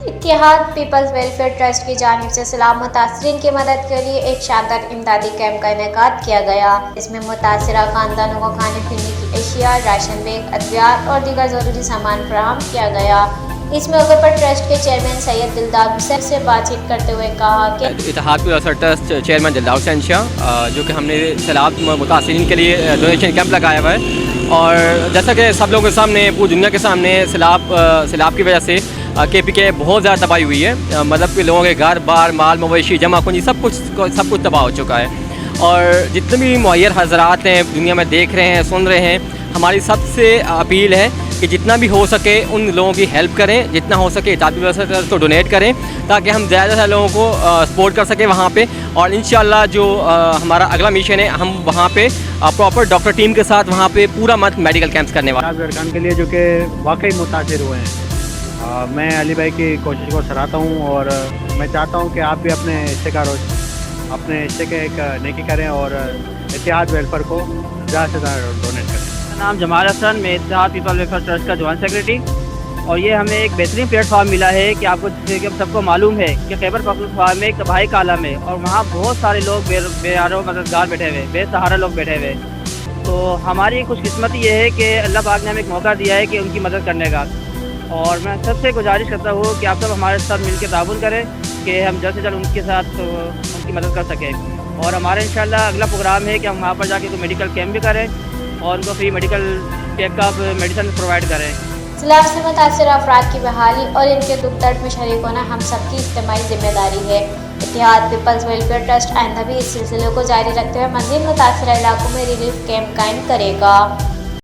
اتحاد Peoples welfare trust کی جانب سے سیلاب متاثرین کی مدد کے لیے ایک شاندار امدادی کیمپ کا انعقاد کیا گیا۔ اس میں متاثرہ خاندانوں کو کھانے پینے کی اشیاء، راشن بیگ، ادویات اور دیگر ضروری سامان فراہم کیا گیا۔ اس موقع پر ٹرسٹ کے چیئرمین سید دلدار حسین سے بات چیت کرتے ہوئے کہا کہ اتحاد پیپلز ٹرسٹ چیئرمین دلدار حسین شاہ جو کہ ہم نے سیلاب متاثرین کے لیے ڈونیشن کیمپ لگایا ہوا ہے، اور جیسا کہ سب لوگوں کے سامنے، پوری دنیا کے سامنے سیلاب کی وجہ سے کے پی کے بہت زیادہ تباہی ہوئی ہے۔ مطلب کہ لوگوں کے گھر بار، مال مویشی، جمع کنجی سب کچھ تباہ ہو چکا ہے، اور جتنے بھی معیر حضرات ہیں دنیا میں دیکھ رہے ہیں، سن رہے ہیں، ہماری سب سے اپیل ہے کہ جتنا بھی ہو سکے ان لوگوں کی ہیلپ کریں، جتنا ہو سکے اتحاد پیپلز کو ڈونیٹ کریں، تاکہ ہم زیادہ سے زیادہ لوگوں کو سپورٹ کر سکیں وہاں پہ۔ اور انشاءاللہ جو ہمارا اگلا مشن ہے، ہم وہاں پہ پراپر ڈاکٹر ٹیم کے ساتھ وہاں پہ پورا منتھ میڈیکل کیمپس کرنے والے ہیں۔ ارکان کے لیے جو کہ واقعی متاثر ہوئے ہیں، میں علی بھائی کی کوشش کو سراہتا ہوں، اور میں چاہتا ہوں کہ آپ بھی اپنے حصے کے ایک نیکی کریں اور اتحاد ویلفیئر کو زیادہ سے زیادہ ڈونیٹ کریں۔ میرا نام جمال حسن، میں اتحاد پیپل ویلفیئر ٹرسٹ کا جوائنٹ سیکریٹری، اور یہ ہمیں ایک بہترین پلیٹ فارم ملا ہے کہ آپ کو ہم سب کو معلوم ہے کہ خیبر پختونخوا میں ایک تباہی کا عالم ہے، اور وہاں بہت سارے لوگ بے یارو مددگار بیٹھے ہوئے، بے سہارا لوگ بیٹھے ہوئے۔ تو ہماری خوش قسمتی یہ ہے کہ اللہ پاک نے ہمیں ایک موقع دیا ہے کہ ان کی مدد کرنے کا، اور میں سب سے گزارش کرتا ہوں کہ آپ سب ہمارے ساتھ مل کے تعاون کریں کہ ہم جلد سے جلد ان کے ساتھ ان کی مدد کر سکیں۔ اور ہمارا انشاءاللہ اگلا پروگرام ہے کہ ہم وہاں پر جا کے کوئی میڈیکل کیمپ بھی کریں اور ان کو free medical check up medicine provide کریں۔ سیلاب سے متاثرہ افراد کی بحالی اور ان کے دکھ درد میں شریک ہونا ہم سب کی اجتماعی ذمہ داری ہے۔ اتحاد پیپلز ویلفیئر ٹرسٹ آئندہ بھی اس سلسلے کو جاری رکھتے ہوئے مزید متاثرہ علاقوں میں ریلیف کیمپ قائم کرے گا۔